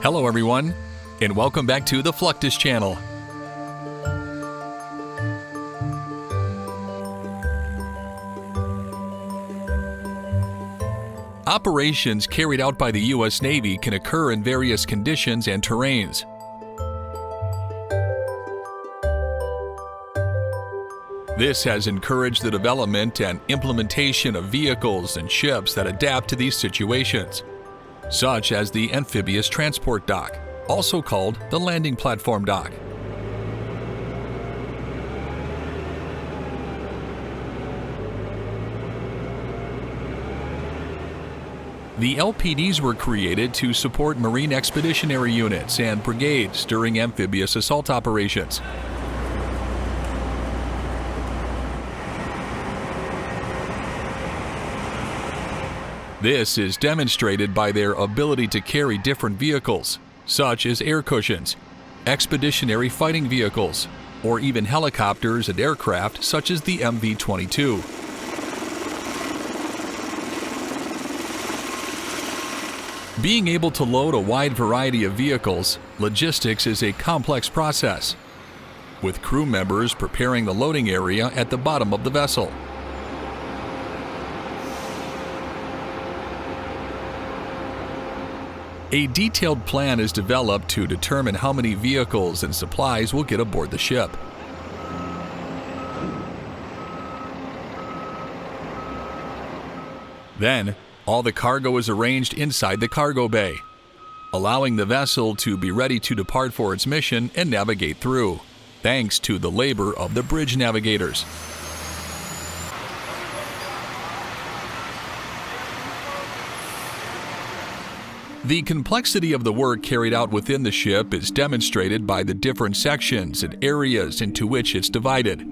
Hello everyone, and welcome back to the Fluctus Channel. Operations carried out by the U.S. Navy can occur in various conditions and terrains. This has encouraged the development and implementation of vehicles and ships that adapt to these situations, such as the Amphibious transport dock, also called the landing platform dock. The LPDs were created to support Marine Expeditionary Units and brigades during amphibious assault operations. This is demonstrated by their ability to carry different vehicles, such as air cushions, expeditionary fighting vehicles, or even helicopters and aircraft such as the MV-22. Being able to load a wide variety of vehicles, logistics is a complex process, with crew members preparing the loading area at the bottom of the vessel. A detailed plan is developed to determine how many vehicles and supplies will get aboard the ship. Then, all the cargo is arranged inside the cargo bay, allowing the vessel to be ready to depart for its mission and navigate through, thanks to the labor of the bridge navigators. The complexity of the work carried out within the ship is demonstrated by the different sections and areas into which it's divided.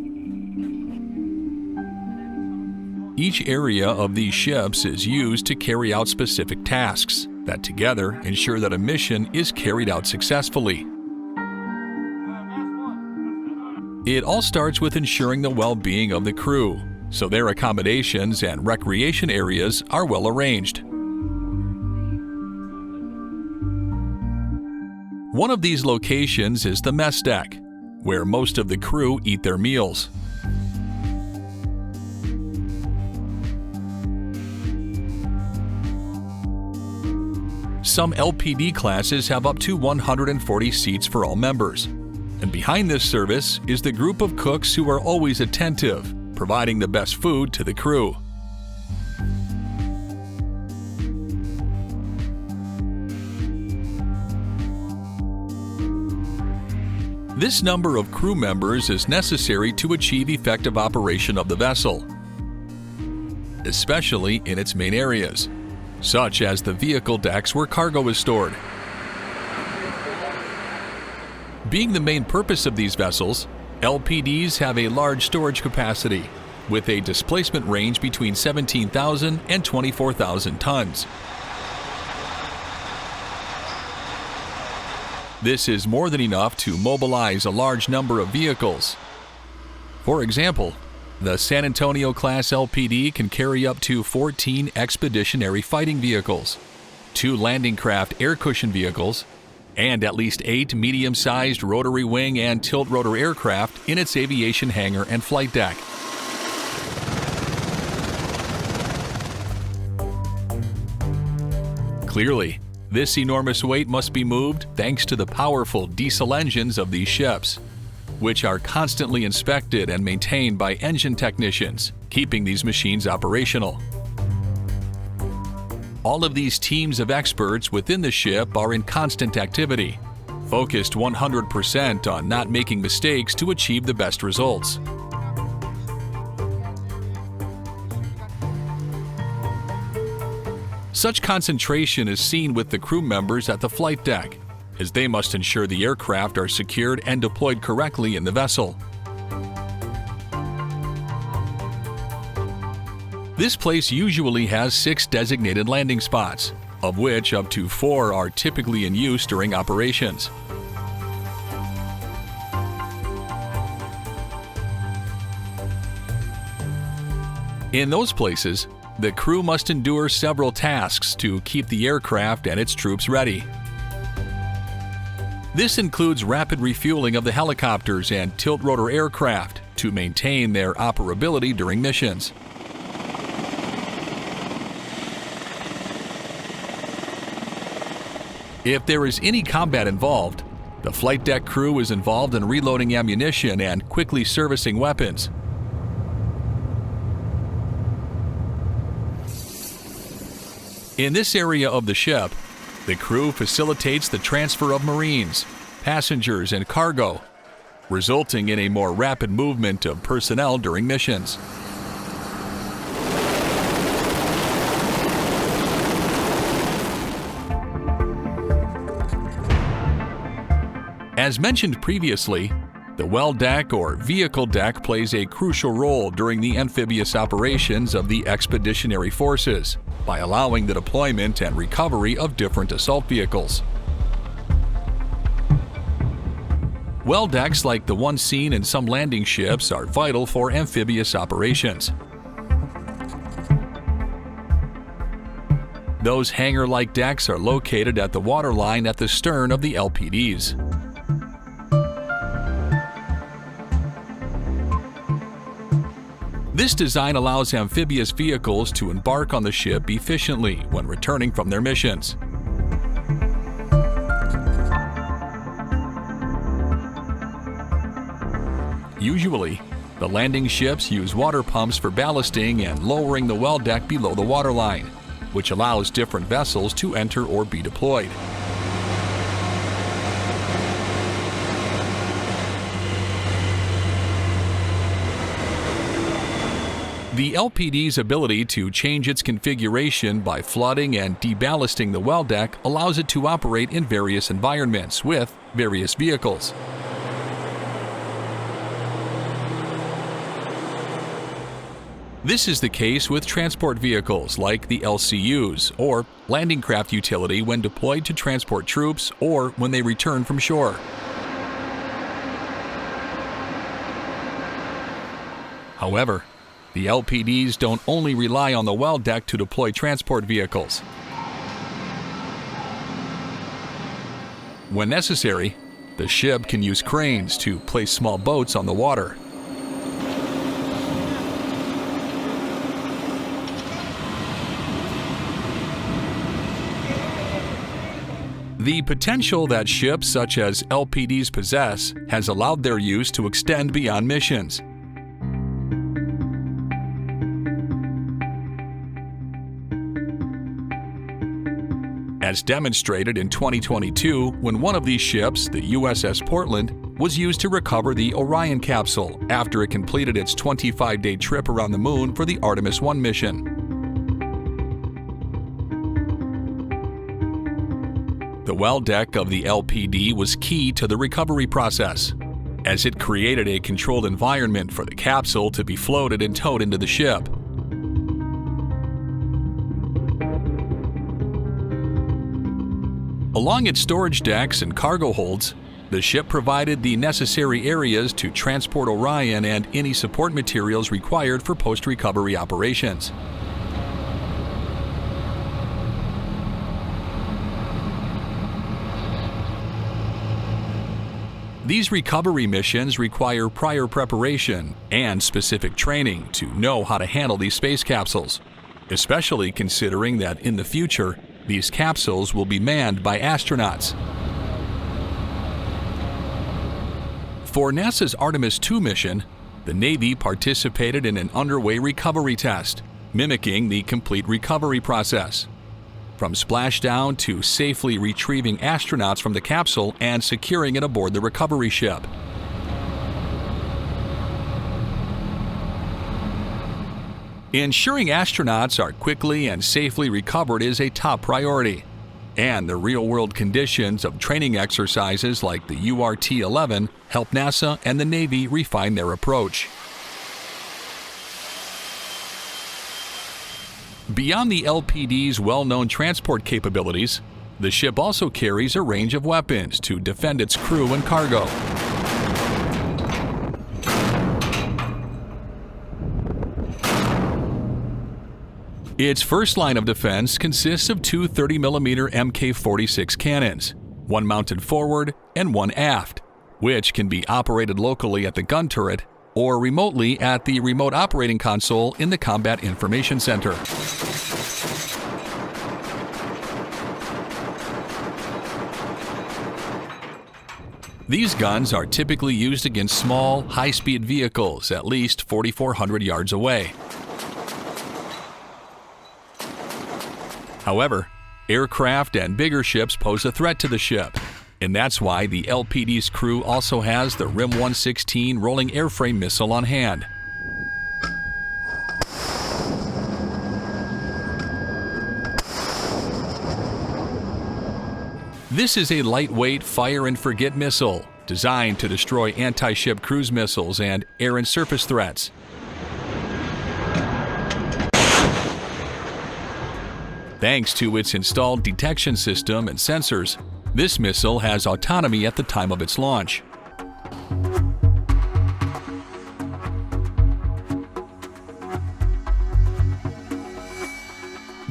Each area of these ships is used to carry out specific tasks that together ensure that a mission is carried out successfully. It all starts with ensuring the well-being of the crew, so their accommodations and recreation areas are well arranged. One of these locations is the mess deck, where most of the crew eat their meals. Some LPD classes have up to 140 seats for all members, and behind this service is the group of cooks who are always attentive, providing the best food to the crew. This number of crew members is necessary to achieve effective operation of the vessel, especially in its main areas, such as the vehicle decks where cargo is stored. Being the main purpose of these vessels, LPDs have a large storage capacity, with a displacement range between 17,000 and 24,000 tons. This is more than enough to mobilize a large number of vehicles. For example, the San Antonio class LPD can carry up to 14 expeditionary fighting vehicles, 2 landing craft air cushion vehicles, and at least 8 medium-sized rotary wing and tilt-rotor aircraft in its aviation hangar and flight deck. Clearly, this enormous weight must be moved thanks to the powerful diesel engines of these ships, which are constantly inspected and maintained by engine technicians, keeping these machines operational. All of these teams of experts within the ship are in constant activity, focused 100% on not making mistakes to achieve the best results. Such concentration is seen with the crew members at the flight deck, as they must ensure the aircraft are secured and deployed correctly in the vessel. This place usually has 6 designated landing spots, of which up to 4 are typically in use during operations. In those places, the crew must endure several tasks to keep the aircraft and its troops ready. This includes rapid refueling of the helicopters and tilt-rotor aircraft to maintain their operability during missions. If there is any combat involved, the flight deck crew is involved in reloading ammunition and quickly servicing weapons. In this area of the ship, the crew facilitates the transfer of Marines, passengers, and cargo, resulting in a more rapid movement of personnel during missions. As mentioned previously, the well deck or vehicle deck plays a crucial role during the amphibious operations of the expeditionary forces by allowing the deployment and recovery of different assault vehicles. Well decks like the one seen in some landing ships are vital for amphibious operations. Those hangar-like decks are located at the waterline at the stern of the LPDs. This design allows amphibious vehicles to embark on the ship efficiently when returning from their missions. Usually, the landing ships use water pumps for ballasting and lowering the well deck below the waterline, which allows different vessels to enter or be deployed. The LPD's ability to change its configuration by flooding and deballasting the well deck allows it to operate in various environments with various vehicles. This is the case with transport vehicles like the LCUs, or landing craft utility when deployed to transport troops or when they return from shore. However, the LPDs don't only rely on the well deck to deploy transport vehicles. When necessary, the ship can use cranes to place small boats on the water. The potential that ships such as LPDs possess has allowed their use to extend beyond missions. As demonstrated in 2022 when one of these ships, the USS Portland, was used to recover the Orion capsule after it completed its 25-day trip around the moon for the Artemis 1 mission. The well deck of the LPD was key to the recovery process, as it created a controlled environment for the capsule to be floated and towed into the ship. Along its storage decks and cargo holds, the ship provided the necessary areas to transport Orion and any support materials required for post-recovery operations. These recovery missions require prior preparation and specific training to know how to handle these space capsules, especially considering that in the future, these capsules will be manned by astronauts. For NASA's Artemis 2 mission, the Navy participated in an underway recovery test, mimicking the complete recovery process, from splashdown to safely retrieving astronauts from the capsule and securing it aboard the recovery ship. Ensuring astronauts are quickly and safely recovered is a top priority, and the real-world conditions of training exercises like the URT-11 help NASA and the Navy refine their approach. Beyond the LPD's well-known transport capabilities, the ship also carries a range of weapons to defend its crew and cargo. Its first line of defense consists of two 30mm Mk46 cannons, one mounted forward and one aft, which can be operated locally at the gun turret or remotely at the remote operating console in the Combat Information Center. These guns are typically used against small, high-speed vehicles at least 4,400 yards away. However, aircraft and bigger ships pose a threat to the ship, and that's why the LPD's crew also has the RIM-116 rolling airframe missile on hand. This is a lightweight fire-and-forget missile designed to destroy anti-ship cruise missiles and air and surface threats. Thanks to its installed detection system and sensors, this missile has autonomy at the time of its launch.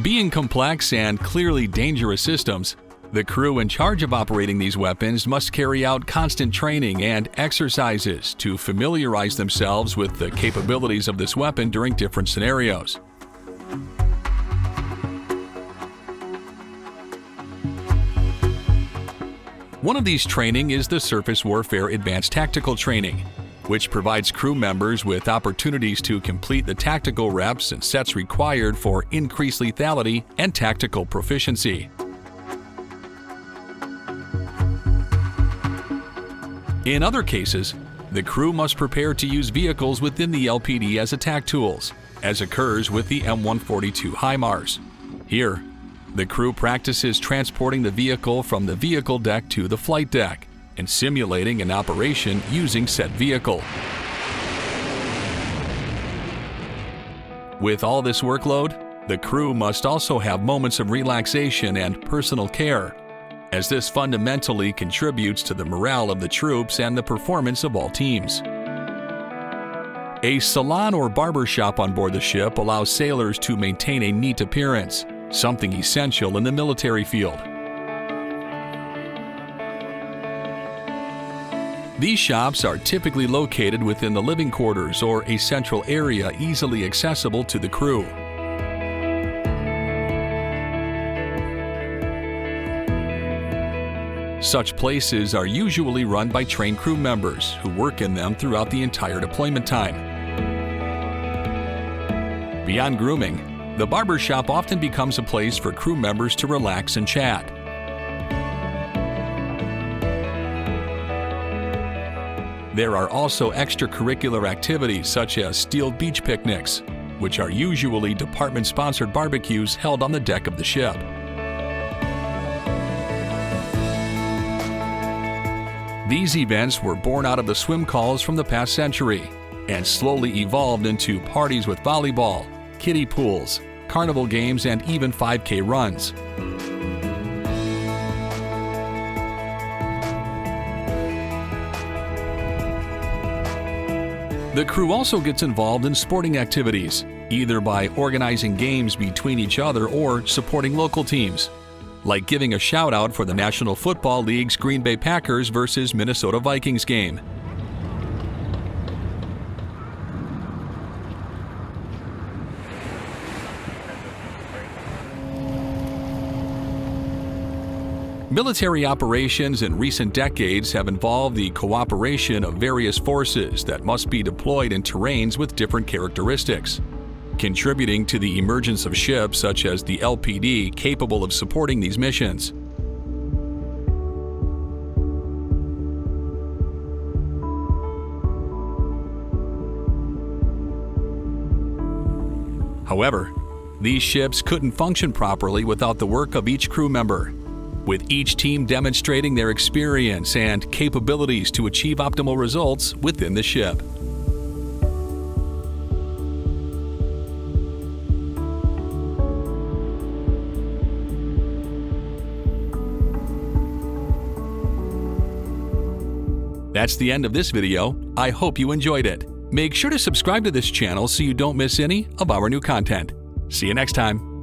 Being complex and clearly dangerous systems, the crew in charge of operating these weapons must carry out constant training and exercises to familiarize themselves with the capabilities of this weapon during different scenarios. One of these training is the Surface Warfare Advanced Tactical Training, which provides crew members with opportunities to complete the tactical reps and sets required for increased lethality and tactical proficiency. In other cases, the crew must prepare to use vehicles within the LPD as attack tools, as occurs with the M142 HIMARS. Here, the crew practices transporting the vehicle from the vehicle deck to the flight deck and simulating an operation using said vehicle. With all this workload, the crew must also have moments of relaxation and personal care, as this fundamentally contributes to the morale of the troops and the performance of all teams. A salon or barber shop on board the ship allows sailors to maintain a neat appearance, something essential in the military field. These shops are typically located within the living quarters or a central area easily accessible to the crew. Such places are usually run by trained crew members who work in them throughout the entire deployment time. Beyond grooming, the barber shop often becomes a place for crew members to relax and chat. There are also extracurricular activities such as steel beach picnics, which are usually department-sponsored barbecues held on the deck of the ship. These events were born out of the swim calls from the past century and slowly evolved into parties with volleyball, kiddie pools, carnival games, and even 5K runs. The crew also gets involved in sporting activities, either by organizing games between each other or supporting local teams, like giving a shout-out for the National Football League's Green Bay Packers versus Minnesota Vikings game. Military operations in recent decades have involved the cooperation of various forces that must be deployed in terrains with different characteristics, contributing to the emergence of ships such as the LPD capable of supporting these missions. However, these ships couldn't function properly without the work of each crew member, with each team demonstrating their experience and capabilities to achieve optimal results within the ship. That's the end of this video. I hope you enjoyed it. Make sure to subscribe to this channel so you don't miss any of our new content. See you next time.